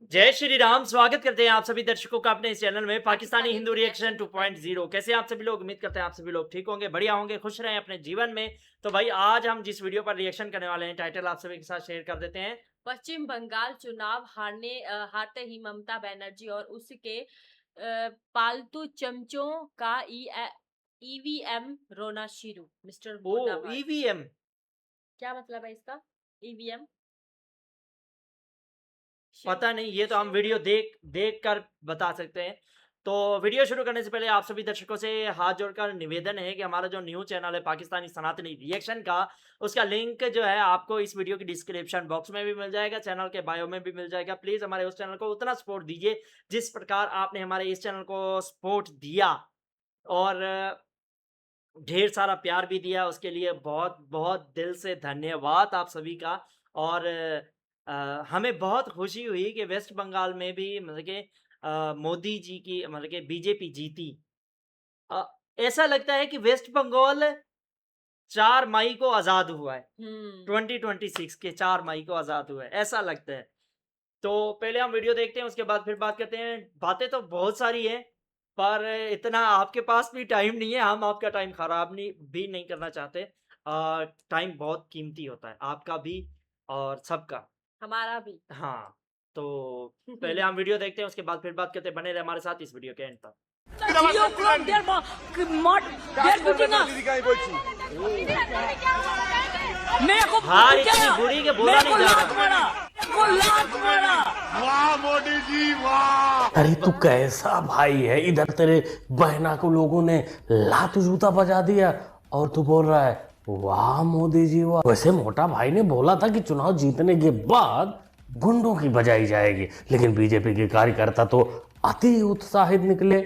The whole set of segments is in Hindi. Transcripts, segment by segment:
जय श्री राम। स्वागत करते हैं आप सभी दर्शकों का अपने इस चैनल में पाकिस्तानी हिंदू रिएक्शन 2.0। कैसे आप सभी लोग? उम्मीद करते हैं आप सभी लोग ठीक होंगे, बढ़िया होंगे, खुश रहें अपने जीवन में। तो भाई आज हम जिस वीडियो पर रिएक्शन करने वाले हैं, टाइटल आप सभी के साथ शेयर कर देते हैं। पश्चिम बंगाल चुनाव हारते ही ममता बनर्जी और उसके पालतू चमचों का ईवीएम रोना शुरू। मिस्टर ओ मुन्नाभाई, ईवीएम क्या मतलब है इसका? ईवीएम पता नहीं, ये तो हम वीडियो देख कर बता सकते हैं। तो वीडियो शुरू करने से पहले आप सभी दर्शकों से हाथ जोड़कर निवेदन है कि हमारा जो न्यू चैनल है पाकिस्तानी सनातनी रिएक्शन का, उसका लिंक जो है आपको इस वीडियो की डिस्क्रिप्शन बॉक्स में भी मिल जाएगा, चैनल के बायो में भी मिल जाएगा। प्लीज हमारे उस चैनल को उतना सपोर्ट दीजिए जिस प्रकार आपने हमारे इस चैनल को सपोर्ट दिया, और ढेर सारा प्यार भी दिया। उसके लिए बहुत बहुत दिल से धन्यवाद आप सभी का। और हमें बहुत खुशी हुई कि वेस्ट बंगाल में भी मतलब कि मोदी जी की मतलब कि बीजेपी जीती। अ, ऐसा लगता है कि वेस्ट बंगाल 4 मई को आज़ाद हुआ है। 2026 के 4 मई को आज़ाद हुआ है, ऐसा लगता है। तो पहले हम वीडियो देखते हैं, उसके बाद फिर बात करते हैं। बातें तो बहुत सारी हैं, पर इतना आपके पास भी टाइम नहीं है, हम आपका टाइम खराब नहीं करना चाहते। टाइम बहुत कीमती होता है, आपका भी और सबका। हमारा भी। हाँ, तो पहले हम वीडियो देखते हैं, उसके बाद फिर बात करते हैं। बने रहे हमारे साथ इस वीडियो के एंड तक। हार इतनी बुरी के बोला नहीं जा रहा। वाह मोदी जी वाह। अरे तू कैसा भाई है? इधर तेरे बहना को लोगों ने लात जूता बजा दिया और तू बोल रहा है वाह मोदी जी वाह। वैसे मोटा भाई ने बोला था कि चुनाव जीतने के बाद गुंडों की बजाई जाएगी, लेकिन बीजेपी के कार्यकर्ता तो अति उत्साहित निकले,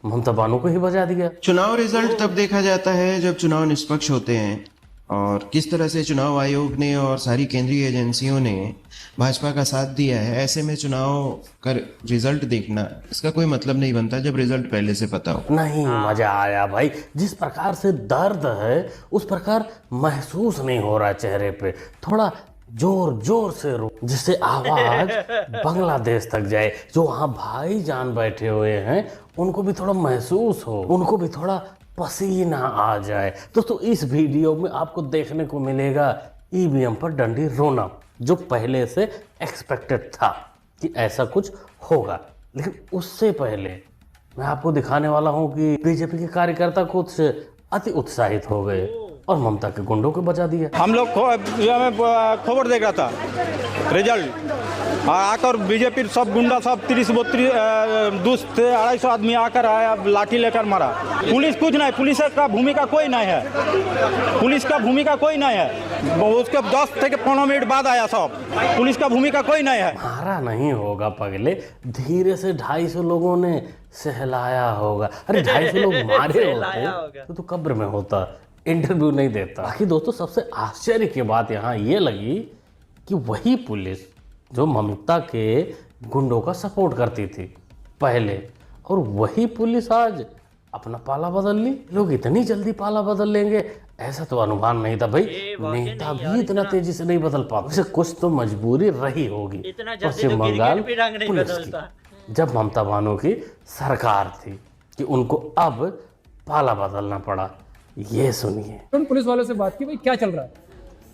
ममता बानू को ही बजा दिया। चुनाव रिजल्ट तब देखा जाता है जब चुनाव निष्पक्ष होते हैं, और किस तरह से चुनाव आयोग ने और सारी केंद्रीय एजेंसियों ने भाजपा का साथ दिया है। ऐसे में चुनाव का रिजल्ट देखना, इसका कोई मतलब नहीं बनता जब रिजल्ट पहले से पता हो। नहीं मजा आया भाई, जिस प्रकार से दर्द है उस प्रकार महसूस नहीं हो रहा चेहरे पे। थोड़ा जोर जोर से रो, जिससे आवाज बांग्लादेश तक जाए। जो वहाँ भाईजान बैठे हुए हैं उनको भी थोड़ा महसूस हो, उनको भी थोड़ा पसीना आ जाए। दोस्तों इस वीडियो में आपको देखने को मिलेगा ईवीएम पर डंडी रोना, जो पहले से एक्सपेक्टेड था कि ऐसा कुछ होगा। लेकिन उससे पहले मैं आपको दिखाने वाला हूं कि बीजेपी के कार्यकर्ता खुद से अति उत्साहित हो गए और ममता के गुंडों को बचा दिया। हम लोग खबर देख रहा था रिजल्ट, और आकर बीजेपी सब गुंडा सब 30-32 200 से 250 आदमी आकर आया, लाठी लेकर मारा। पुलिस कुछ नहीं, पुलिस का भूमिका कोई नहीं है, पुलिस का भूमिका कोई नहीं है। उसके 10 से 15 मिनट बाद आया सब, पुलिस का भूमिका कोई नहीं है। मारा नहीं होगा पगले, धीरे से 250 लोगों ने सहलाया होगा। अरे 250 लोग मारे होते तो कब्र में होता, इंटरव्यू नहीं देता। बाकी दोस्तों सबसे आश्चर्य की बात यहाँ ये लगी कि वही पुलिस जो ममता के गुंडों का सपोर्ट करती थी पहले, और वही पुलिस आज अपना पाला बदल ली। लोग इतनी जल्दी पाला बदल लेंगे ऐसा तो अनुमान नहीं था भाई। नेता भी इतना तेजी से नहीं बदल पाते, वैसे कुछ तो मजबूरी रही होगी पश्चिम बंगाल पुलिस की, जब ममता बानू की सरकार थी, कि उनको अब पाला बदलना पड़ा। ये सुनिए। उन पुलिस वालों से बात की, भाई क्या चल रहा है?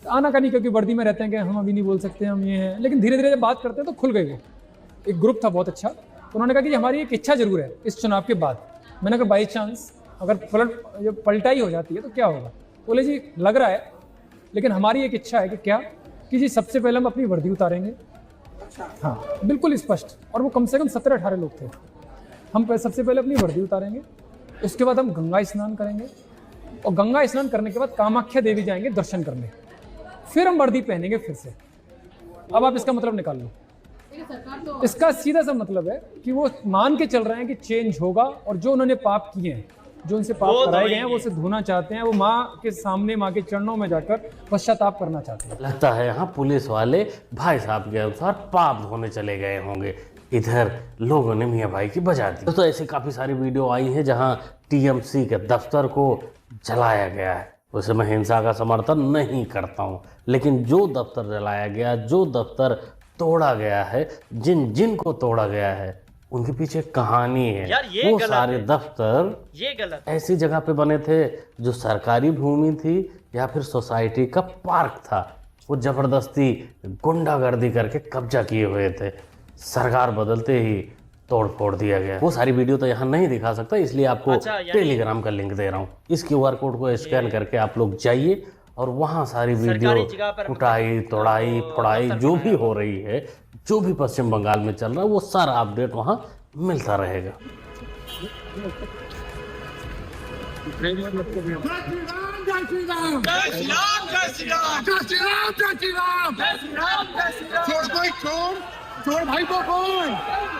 आनाकानी क्योंकि वर्दी में रहते हैं कि हम अभी नहीं बोल सकते, हम ये हैं। लेकिन धीरे धीरे जब बात करते हैं तो खुल गए वो। एक ग्रुप था बहुत अच्छा, तो उन्होंने कहा कि हमारी एक इच्छा जरूर है इस चुनाव के बाद। मैंने कहा बाई चांस अगर पलटाई हो जाती है तो क्या होगा? बोले जी लग रहा है, लेकिन हमारी एक इच्छा है कि क्या कि जी सबसे पहले हम अपनी वर्दी उतारेंगे। हाँ बिल्कुल स्पष्ट, और वो कम से कम 17-18 लोग थे। हम सबसे पहले अपनी वर्दी उतारेंगे, उसके बाद हम गंगा स्नान करेंगे, और गंगा स्नान करने के बाद कामाख्या देवी जाएंगे दर्शन करने, फिर हम वर्दी पहनेंगे फिर से। अब आप इसका मतलब निकाल लो। इसका सीधा सा मतलब है कि वो मान के चल रहे हैं कि चेंज होगा, और जो उन्होंने पाप किए हैं, जो उनसे पाप कराए गए हैं, वो उसे धोना चाहते हैं। वो माँ के सामने, माँ के चरणों में जाकर पश्चाताप करना चाहते हैं। लगता है यहाँ पुलिस वाले भाई साहब के अनुसार पाप धोने चले गए होंगे। इधर लोगों ने मियाँ भाई की बजा दी। तो ऐसी काफी सारी वीडियो आई है जहाँ टीएमसी के दफ्तर को जलाया गया है। वैसे मैं हिंसा का समर्थन नहीं करता हूँ, लेकिन जो दफ्तर जलाया गया, जो दफ्तर तोड़ा गया है, जिन जिन को तोड़ा गया है उनके पीछे कहानी है। यार ये वो गलत सारे है। दफ्तर ये गलत। ऐसी जगह पे बने थे जो सरकारी भूमि थी या फिर सोसाइटी का पार्क था, वो जबरदस्ती गुंडागर्दी करके कब्जा किए हुए थे। सरकार बदलते ही तोड़ फोड़ दिया गया। वो सारी वीडियो तो यहाँ नहीं दिखा सकता, इसलिए आपको अच्छा, यानी- टेलीग्राम का लिंक दे रहा हूँ। इस QR कोड को स्कैन करके आप लोग जाइए और वहाँ सारी वीडियो सरकारी जगह पर कुटाई तोड़ाई फोड़ाई जो भी हो रही है, जो भी पश्चिम बंगाल में चल रहा है, वो सारा अपडेट वहाँ मिलता रहेगा। चोर कोई चोर, चोर भाई को कौन,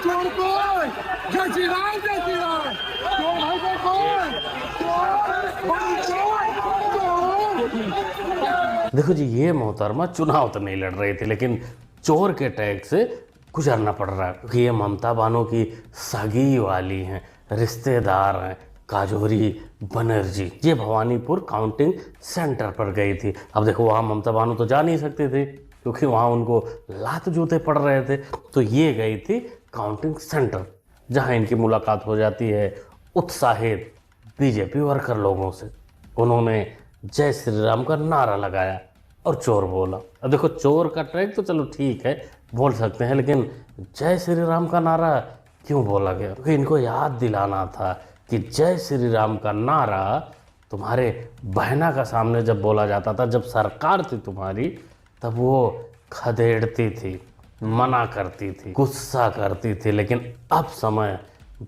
चोर कौन, जय श्री राम, जय श्री राम, चोर भाई को कौन, चोर। देखो जी, ये मोहतरमा चुनाव तो नहीं लड़ रही थी, लेकिन चोर के टैग से गुजरना पड़ रहा है, क्योंकि ये ममता बानो की सगी वाली हैं, रिश्तेदार हैं, काजोरी बनर्जी। ये भवानीपुर काउंटिंग सेंटर पर गई थी। अब देखो, वहाँ ममता बानो तो जा नहीं सकती थी क्योंकि वहाँ उनको लात जूते पड़ रहे थे, तो ये गई थी काउंटिंग सेंटर, जहाँ इनकी मुलाकात हो जाती है उत्साहित बीजेपी वर्कर लोगों से। उन्होंने जय श्री राम का नारा लगाया और चोर बोला। अब देखो, चोर का ट्रैक तो चलो ठीक है, बोल सकते हैं, लेकिन जय श्री राम का नारा क्यों बोला गया? क्योंकि इनको याद दिलाना था कि जय श्री राम का नारा तुम्हारे बहना का सामने जब बोला जाता था, जब सरकार थी तुम्हारी, तब वो खदेड़ती थी, मना करती थी, गुस्सा करती थी। लेकिन अब समय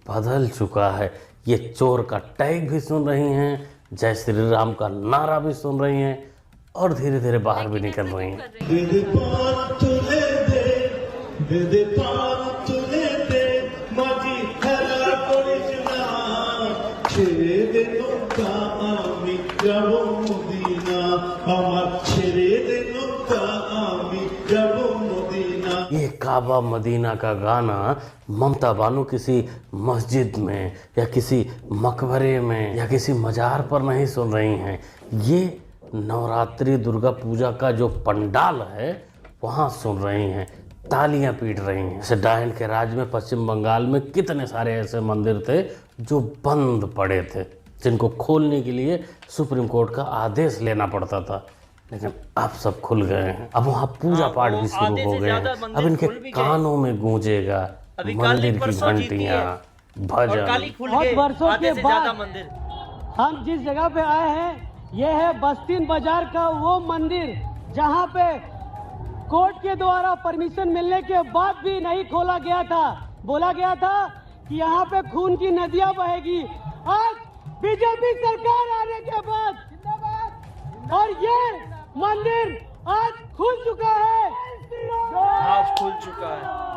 बदल चुका है। ये चोर का टैग भी सुन रही हैं, जय श्री राम का नारा भी सुन रही हैं और धीरे धीरे बाहर भी निकल रही हैं। ये काबा मदीना का गाना ममता बानो किसी मस्जिद में या किसी मकबरे में या किसी मजार पर नहीं सुन रही हैं। ये नवरात्रि दुर्गा पूजा का जो पंडाल है वहाँ सुन रही हैं, तालियां पीट रही हैं। जैसे डायन के राज में पश्चिम बंगाल में कितने सारे ऐसे मंदिर थे जो बंद पड़े थे, जिनको खोलने के लिए सुप्रीम कोर्ट का आदेश लेना पड़ता था, लेकिन अब सब खुल गए हैं। अब वहाँ पूजा पाठ भी शुरू हो गए हैं। अब इनके कानों में गूंजेगा मंदिर की घंटियाँ, भजन। बहुत वर्षों के बाद हम जिस जगह पे आए हैं, ये है बस्तीन बाजार का वो मंदिर जहाँ पे कोर्ट के द्वारा परमिशन मिलने के बाद भी नहीं खोला गया था। बोला गया था कि यहाँ पे खून की नदियाँ बहेगी। आज बीजेपी सरकार आने के बाद और ये मंदिर आज खुल चुका है। आज खुल चुका है।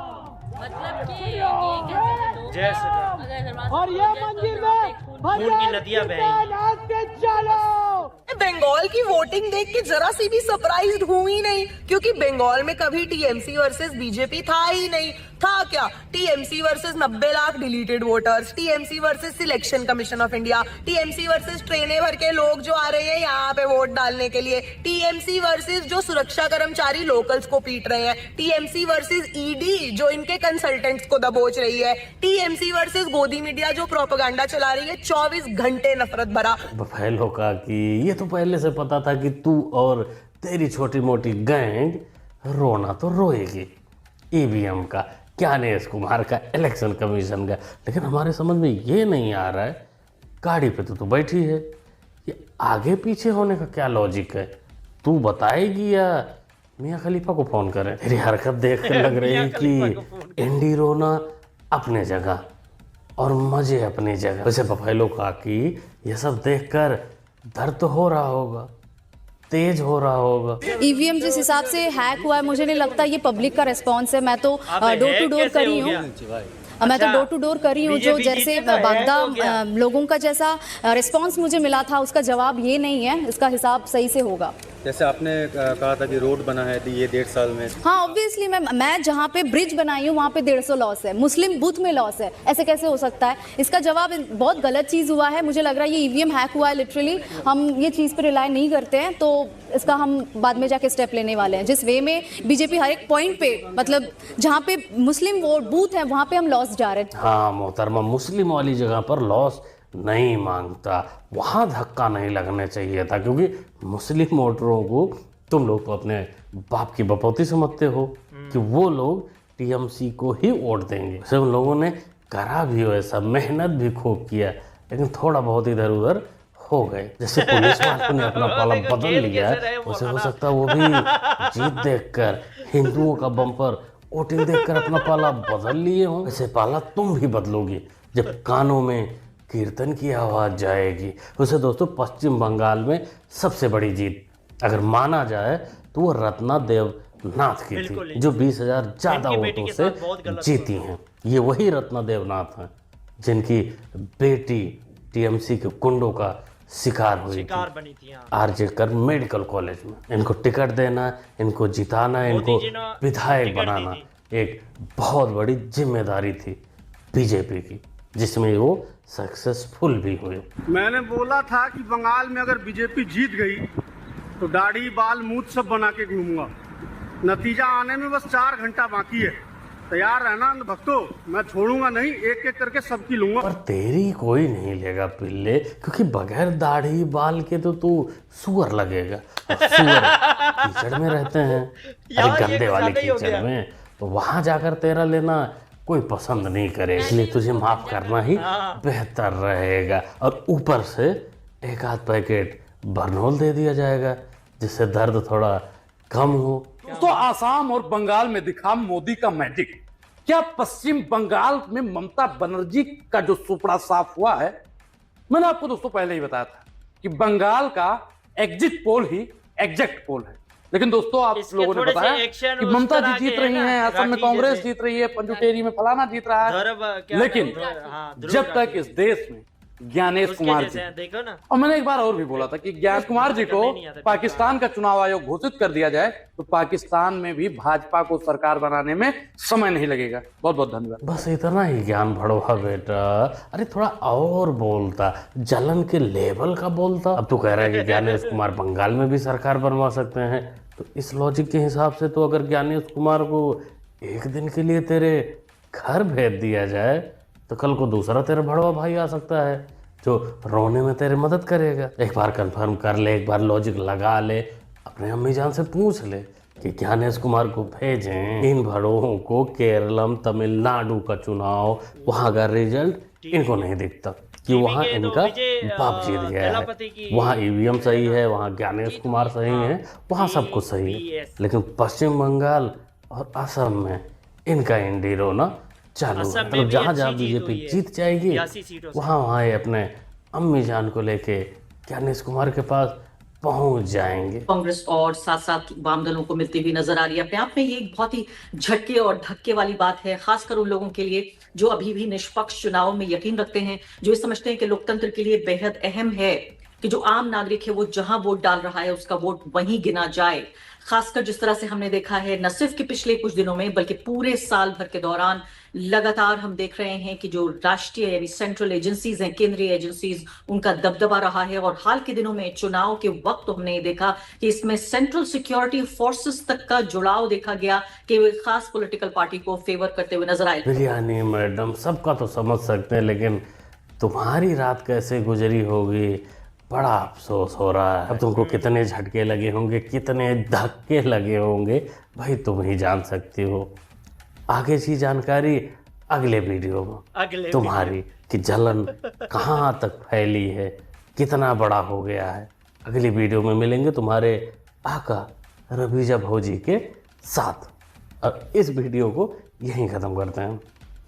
मतलब कि ये कहते हैं लोग, जय श्री राम। अगर और ये मंदिर में खून की नदियां बहेंगी। चलो। बंगाल की वोटिंग देख के जरा सी भी सरप्राइज्ड हुई नहीं, क्योंकि बंगाल में कभी टीएमसी वर्सेस बीजेपी था ही नहीं। था क्या? TMC versus 90 lakh deleted voters, TMC versus selection commission of India, TMC versus ट्रेनें भर के लोग जो आ रहे हैं यहाँ पे वोट डालने के लिए, टीएमसी वर्सेस जो सुरक्षा कर्मचारी लोकल्स को पीट रहे हैं, टीएमसी वर्सेस ईडी जो इनके कंसल्टेंट्स को दबोच रही है, टीएमसी वर्सेस गोदी मीडिया जो प्रोपेगेंडा चला रही है 24 घंटे नफरत भरा। बफेलो का कि ये तो पहले से पता था कि तू और तेरी छोटी मोटी गैंग रोना तो रोएगी। ईवीएम का, क्या नीरज कुमार का, इलेक्शन कमीशन का, लेकिन हमारे समझ में ये नहीं आ रहा है, गाड़ी पे तो तू बैठी है, ये आगे पीछे होने का क्या लॉजिक है? तू बताएगी या मियाँ खलीफा को फोन करें? तेरी हरकत देख कर लग रही है कि इंडी रोना अपने जगह और मजे अपनी जगह। वैसे बफेलो का कि ये सब देखकर दर्द तो हो रहा होगा, तेज हो रहा होगा। ईवीएम जिस हिसाब से हैक हुआ है, मुझे नहीं लगता ये पब्लिक का रिस्पॉन्स है। मैं तो डोर टू डोर करी हूँ, मैं तो डोर टू डोर करी हूँ। जो जैसे बागदा लोगों का जैसा रिस्पॉन्स मुझे मिला था, उसका जवाब ये नहीं है, इसका हिसाब सही से होगा। जैसे आपने कहा था कि रोड बना है ये 1.5 साल में। हाँ ऑब्वियसली मैं जहाँ पे ब्रिज बनाई हूँ वहाँ पे 150 लॉस है, मुस्लिम बूथ में लॉस है, ऐसे कैसे हो सकता है? इसका जवाब बहुत गलत चीज़ हुआ है। मुझे लग रहा है ये ईवीएम हैक हुआ है लिटरली। हम ये चीज़ पे रिलाई नहीं करते हैं, तो इसका हम बाद में जाके स्टेप लेने वाले हैं। जिस वे में बीजेपी हर एक पॉइंट पे, मतलब जहाँ पे मुस्लिम वोट बूथ है वहाँ पे हम लॉस जा रहे हैं। हाँ मोहतरमा, मुस्लिम वाली जगह पर लॉस नहीं मांगता, वहाँ धक्का नहीं लगना चाहिए था, क्योंकि मुस्लिम वोटरों को तुम लोग तो अपने बाप की बपौती समझते हो कि वो लोग टीएमसी को ही वोट देंगे। वैसे उन लोगों ने करा भी हो ऐसा, मेहनत भी खूब किया, लेकिन थोड़ा बहुत इधर उधर हो गए। जैसे पुलिस वालों ने अपना पाला बदल लिया है, वैसे हो सकता है वो भी जीत देखकर, हिंदुओं का बम्पर वोटिंग देखकर अपना पाला बदल लिए हों। वैसे पाला तुम भी बदलोगी जब कानों में कीर्तन की आवाज़ जाएगी। वैसे दोस्तों पश्चिम बंगाल में सबसे बड़ी जीत अगर माना जाए तो वो रत्ना देवनाथ की थी, जो 20,000 ज़्यादा वोटों से जीती हैं। ये वही रत्ना देवनाथ हैं जिनकी बेटी टीएमसी के गुंडों का शिकार हुई थी आरजे कर मेडिकल कॉलेज में। इनको टिकट देना, इनको जिताना, इनको विधायक बनाना एक बहुत बड़ी जिम्मेदारी थी बीजेपी की, जिसमें वो सक्सेसफुल भी हुए। मैंने बोला था कि बंगाल में अगर बीजेपी जीत गई तो दाढ़ी बाल मूछ सब बना के घूमूंगा। नतीजा आने में बस 4 घंटा बाकी है। तैयार रहना भक्तों, मैं छोड़ूंगा नहीं, एक एक करके सबकी लूंगा। पर तेरी कोई नहीं लेगा पिल्ले, क्योंकि बगैर दाढ़ी बाल के तो तू सुअर लगेगा। और सुअर कीचड़ में रहते हैं, अरे गंदे वाले कीचड़ में, तो वहां जाकर तेरा लेना कोई पसंद नहीं करे, इसलिए तुझे माफ करना ही बेहतर रहेगा। और ऊपर से एक आध पैकेट बर्नोल दे दिया जाएगा, जिससे दर्द थोड़ा कम हो। तो आसाम और बंगाल में दिखा मोदी का मैजिक। क्या पश्चिम बंगाल में ममता बनर्जी का जो सुपड़ा साफ हुआ है? मैंने आपको दोस्तों पहले ही बताया था कि बंगाल का एग्जिट पोल ही एग्जैक्ट पोल है। लेकिन दोस्तों आप लोगों ने बताया कि ममता जी जीत रही हैं, असम में कांग्रेस जीत रही है, पंजुटेरी में फलाना जीत रहा है, लेकिन जब तक इस देश में ज्ञानेश कुमार जी, देखो ना, और मैंने एक बार और भी बोला था कि ज्ञानेश कुमार जी को पाकिस्तान का चुनाव आयोग घोषित कर दिया जाए तो पाकिस्तान में भी भाजपा को सरकार बनाने में समय नहीं लगेगा। बहुत बहुत धन्यवाद। बस इतना ही ज्ञान भड़वा बेटा, अरे थोड़ा और बोलता, जलन के लेवल का बोलता। अब तू कह रहा है कि ज्ञानेश कुमार बंगाल में भी सरकार बनवा सकते हैं, तो इस लॉजिक के हिसाब से तो अगर ज्ञानेश कुमार को एक दिन के लिए तेरे घर भेज दिया जाए तो कल को दूसरा तेरा भड़वा भाई आ सकता है जो रोने में तेरे मदद करेगा। एक बार कंफर्म कर ले, एक बार लॉजिक लगा ले, अपने अम्मी जान से पूछ ले कि ज्ञानेश कुमार को भेजें। इन भड़ों को केरलम तमिलनाडु का चुनाव, वहाँ का रिजल्ट इनको नहीं दिखता कि वहाँ इनका बाप जीत गया है, वहाँ ईवीएम सही है, वहाँ ज्ञानेश कुमार सही है, वहाँ सब कुछ सही है। लेकिन पश्चिम बंगाल और असम में इनका इंडी रोना चालू है। मतलब जहाँ जहाँ बीजेपी जीत जाएगी वहाँ वहाँ ये अपने अम्मी जान को लेके ज्ञानेश कुमार के पास पहुंच जाएंगे। कांग्रेस और साथ साथ वाम दलों को मिलती हुई नजर आ रही है। अपने आप में ये एक बहुत ही झटके और धक्के वाली बात है, खासकर उन लोगों के लिए जो अभी भी निष्पक्ष चुनाव में यकीन रखते हैं, जो ये समझते हैं कि लोकतंत्र के लिए बेहद अहम है कि जो आम नागरिक है वो जहां वोट डाल रहा है उसका वोट वहीं गिना जाए। खासकर जिस तरह से हमने देखा है न सिर्फ कि पिछले कुछ दिनों में बल्कि पूरे साल भर के दौरान लगातार हम देख रहे हैं कि जो राष्ट्रीय यानी सेंट्रल एजेंसीज हैं, केंद्रीय एजेंसीज, उनका दबदबा रहा है। और हाल के दिनों में चुनाव के वक्त तो हमने देखा कि इसमें सेंट्रल सिक्योरिटी फोर्सेस तक का जुड़ाव देखा गया कि वे खास पॉलिटिकल पार्टी को फेवर करते हुए नजर आए। बिरयानी मैडम सबका तो समझ सकते हैं, लेकिन तुम्हारी रात कैसे गुजरी होगी बड़ा अफसोस हो रहा है। अब तुमको कितने झटके लगे होंगे, कितने धक्के लगे होंगे, भाई तुम ही जान सकती हो। आगे की जानकारी अगले वीडियो में तुम्हारी कि जलन कहाँ तक फैली है, कितना बड़ा हो गया है। अगली वीडियो में मिलेंगे तुम्हारे आका रवीजा भौजी के साथ। और इस वीडियो को यहीं ख़त्म करते हैं।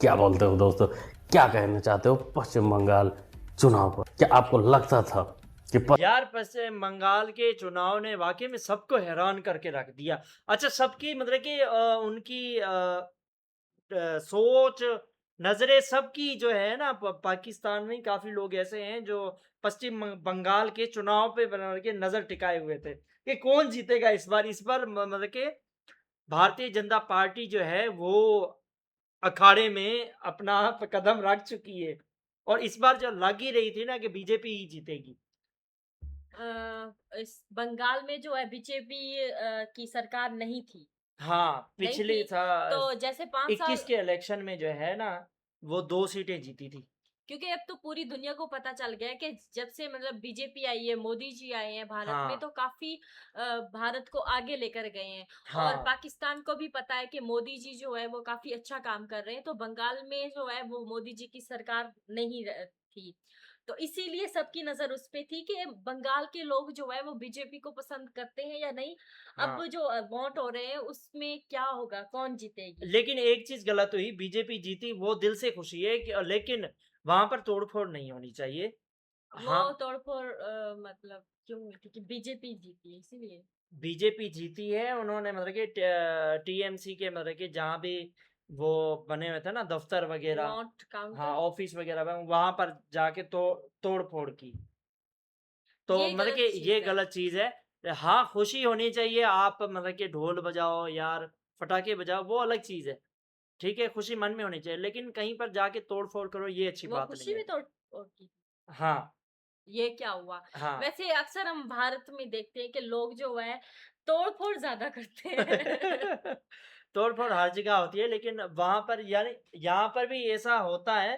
क्या बोलते हो दोस्तों, क्या कहना चाहते हो पश्चिम बंगाल चुनाव पर? क्या आपको लगता था कि यार पश्चिम बंगाल के चुनाव ने वाकई में सबको हैरान करके रख दिया? अच्छा, सबकी मतलब कि उनकी सोच नजरें सबकी जो है ना पाकिस्तान में काफी लोग ऐसे हैं जो पश्चिम बंगाल के चुनाव पे बना के नजर टिकाए हुए थे कि कौन जीतेगा इस बार मतलब के भारतीय जनता पार्टी जो है वो अखाड़े में अपना कदम रख चुकी है और इस बार जो लग ही रही थी ना कि बीजेपी ही जीतेगी। इस बंगाल में जो है बीजेपी की सरकार नहीं थी। हाँ, नहीं पिछले थी, तो जैसे 5 साल 21 के इलेक्शन में जो है ना वो 2 सीटें जीती थी। क्योंकि अब तो पूरी दुनिया को पता चल गया है कि जब से मतलब बीजेपी आई है, मोदी जी आए हैं भारत में, हाँ। तो काफी भारत को आगे लेकर गए हैं। और हाँ। पाकिस्तान को भी पता है कि मोदी जी जो है वो काफी अच्छा काम कर रहे हैं, तो बंगाल में जो है वो मोदी जी की सरकार नहीं थी, तो इसीलिए सबकी नजर उस पे थी कि बंगाल के लोग जो है वो बीजेपी को पसंद करते हैं या नहीं। अब हाँ। जो वोट हो रहे हैं उसमें क्या होगा, कौन जीतेगी। लेकिन एक चीज गलत हुई, बीजेपी जीती वो दिल से खुशी है लेकिन वहां पर तोड़फोड़ नहीं होनी चाहिए। वो हाँ, तोड़फोड़ मतलब क्यों हुई थी कि बीजेपी जीती है इसीलिए। बीजेपी जीती है, उन्होंने मतलब कि टीएमसी के मतलब कि जहाँ भी वो बने हुए थे ना दफ्तर वगैरह, वोट काउंटर। हाँ ऑफिस वगैरह वहां पर जाके तोड़ फोड़ की, तो ये मतलब गलत कि ये चीज है। गलत चीज है। हाँ, खुशी होनी चाहिए, आप मतलब कि ढोल बजाओ यार, पटाखे बजाओ, वो अलग चीज है, ठीक है, खुशी मन में होनी चाहिए, लेकिन कहीं पर जाके तोड़ फोड़ करो ये अच्छी वो बात नहीं खुशी है। भी तोड़ की। हाँ। ये क्या हुआ। हाँ। वैसे अक्सर हम भारत में देखते हैं कि लोग जो है तोड़ फोड़ ज्यादा करते हैं। तोड़ फोड़ हर जगह होती है, लेकिन वहां पर यानी यहाँ पर भी ऐसा होता है,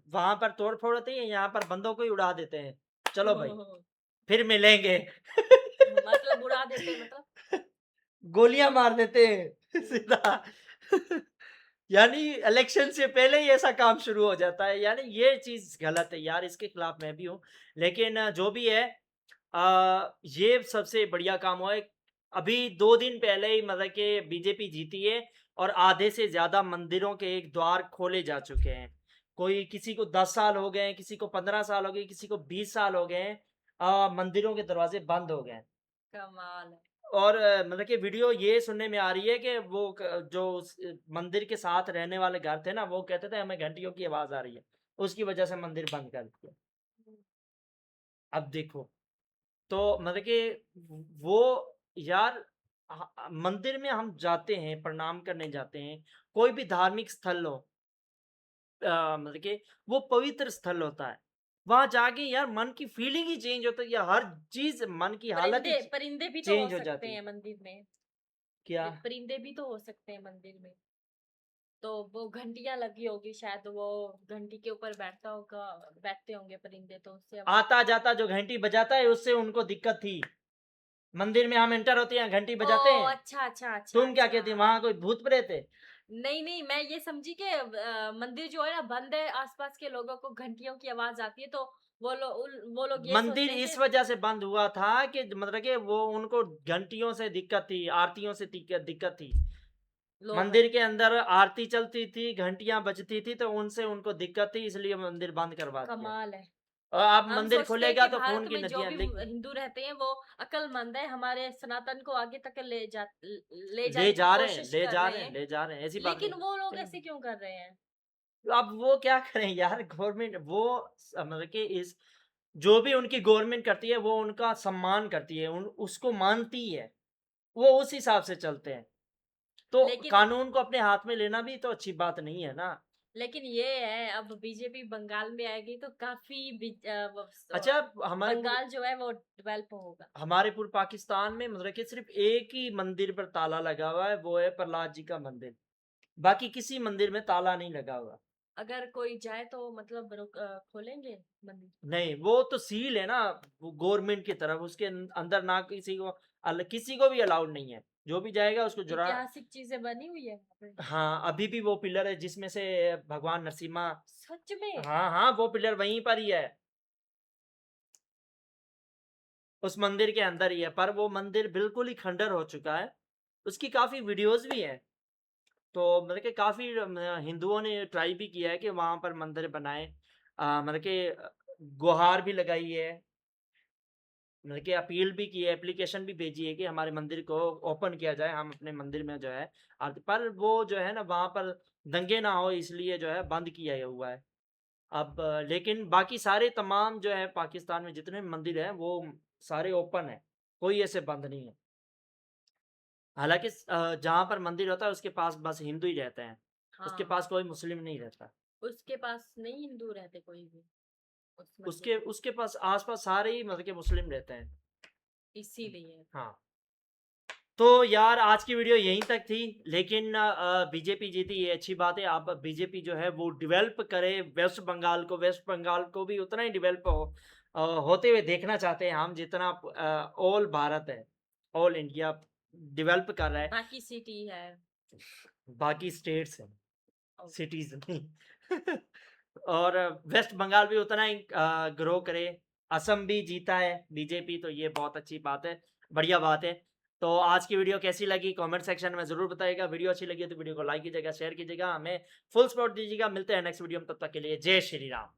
वहां पर तोड़ फोड़ होती है, यहाँ पर बंदों को ही उड़ा देते हैं, चलो भाई फिर मिलेंगे। मतलब उड़ा देते हैं, मतलब गोलियां मार देते हैं सीधा। यानी इलेक्शन से पहले ही ऐसा काम शुरू हो जाता है, यानी ये चीज गलत है यार, इसके खिलाफ मैं भी हूँ, लेकिन जो भी है ये सबसे बढ़िया काम हुआ है। अभी 2 दिन पहले ही मतलब कि बीजेपी जीती है और आधे से ज्यादा मंदिरों के एक द्वार खोले जा चुके हैं। कोई किसी को 10 साल हो गए हैं, किसी को 15 साल हो गए, किसी को 20 साल हो गए हैं, मंदिरों के दरवाजे बंद हो गए हैं। कमाल है। और मतलब कि वीडियो ये सुनने में आ रही है कि वो जो उस मंदिर के साथ रहने वाले घर थे ना, वो कहते थे हमें घंटियों की आवाज आ रही है, उसकी वजह से मंदिर बंद कर दिया। अब देखो, तो मतलब कि वो यार मंदिर में हम जाते हैं, प्रणाम करने जाते हैं, कोई भी धार्मिक स्थल हो, मतलब कि वो पवित्र स्थल होता है, वहां जाके यार मन की फीलिंग ही चेंज होता है, या हर चीज मन की हालत ही परिंदे भी तो हो चेंज हो सकते जाती हैं है। मंदिर में। क्या? परिंदे भी तो हो सकते हैं मंदिर में, तो वो घंटियां लगी होगी शायद, वो घंटी के ऊपर बैठते होंगे परिंदे, तो उससे आता जाता जो घंटी बजाता है उससे उनको दिक्कत थी। मंदिर में हम एंटर होते हैं, घंटी बजाते हैं। अच्छा अच्छा अच्छा। तुम क्या कहती, वहां कोई भूत प्रेत है? नहीं नहीं, मैं ये समझी कि मंदिर जो है ना बंद है, आसपास के लोगों को घंटियों की आवाज आती है, तो वो लोग ये मंदिर सोचते हैं इस कि वजह से बंद हुआ था कि मतलब कि वो उनको घंटियों से दिक्कत थी, आरतियों से दिक्कत थी। मंदिर के अंदर आरती चलती थी, घंटियां बजती थी, तो उनसे उनको दिक्कत थी, इसलिए मंदिर बंद करवा दिया। कमाल है। और अब हम मंदिर सोचते हैं खुलेगा कि तो खून भारत की में जो नदियां भी हिंदू रहते हैं वो अक्लमंद है, हमारे सनातन को आगे तक ले जाने की कोशिश कर रहे हैं, ले जा रहे हैं, ऐसी बात लेकिन नहीं। वो लोग ऐसे क्यों कर रहे हैं। अब वो क्या करें यार, गवर्नमेंट वो मतलब कि इस जो भी उनकी गवर्नमेंट करती है वो उनका सम्मान करती है, उसको मानती है, वो उस हिसाब से चलते हैं, तो लेकिन कानून को अपने हाथ में लेना भी तो अच्छी बात नहीं है ना। लेकिन ये है, अब बीजेपी बंगाल में आएगी तो काफी अच्छा, बंगाल जो है वो डेवलप होगा। हमारे पूरे पाकिस्तान में मतलब कि सिर्फ एक ही मंदिर पर ताला लगा हुआ है, वो है प्रहलाद जी का मंदिर, बाकी किसी मंदिर में ताला नहीं लगा हुआ। अगर कोई जाए तो मतलब खोलेंगे मंदिर। नहीं, वो तो सील है ना, वो गवर्नमेंट की तरफ, उसके अंदर ना किसी को भी अलाउड नहीं है, जो भी जाएगा उसको जुरा। ऐतिहासिक चीजें बनी हुई है वहाँ पे। हाँ, अभी भी वो पिलर है जिसमें से भगवान नरसिम्हा, सच में। हाँ हाँ, वो पिलर वहीं पर ही है, उस मंदिर के अंदर ही है, पर वो मंदिर बिल्कुल ही खंडर हो चुका है, उसकी काफी वीडियोस भी हैं, तो मतलब कि काफी हिंदुओं ने ट्राई भी किया है कि वहां पर मंदिर बनाए, मतलब कि गुहार भी लगाई है, मतलब कि अपील भी की है, एप्लीकेशन भी भेजी है कि हमारे मंदिर को ओपन किया जाए, हम अपने मंदिर में जो है आरती, पर वो जो है ना वहाँ पर दंगे ना हो इसलिए जो है बंद किया हुआ है। अब लेकिन बाकी सारे तमाम जो है पाकिस्तान में जितने भी मंदिर हैं वो सारे ओपन है, कोई ऐसे बंद नहीं है। हालाँकि जहाँ पर मंदिर होता है उसके पास बस हिंदू ही रहते हैं, उसके हाँ, पास कोई मुस्लिम नहीं रहता। उसके पास नहीं हिंदू रहते कोई भी उस मंदिर उसके उसके पास आस-पास सारे ही मतलब कि मुस्लिम रहते हैं। इसीलिए। हाँ। तो यार आज की वीडियो यहीं तक थी, लेकिन बीजेपी जीती ये अच्छी बात है। अब बीजेपी जो है वो डेवलप करे वेस्ट बंगाल को, वेस्ट बंगाल को भी उतना ही डेवलप होते हुए देखना चाहते हैं हम जितना ऑल भारत है, ऑल इंडिया डेवलप कर रहा है। बाकी सिटी है। बाकी स्टेट्स हैं, ओके। सिटीज नहीं। और वेस्ट बंगाल भी उतना ही ग्रो करे। असम भी जीता है बीजेपी, तो ये बहुत अच्छी बात है, बढ़िया बात है। तो आज की वीडियो कैसी लगी कमेंट सेक्शन में ज़रूर बताइएगा। वीडियो अच्छी लगी तो वीडियो को लाइक कीजिएगा, शेयर कीजिएगा, हमें फुल सपोर्ट दीजिएगा। मिलते हैं नेक्स्ट वीडियो में, तब तक के लिए जय श्री राम।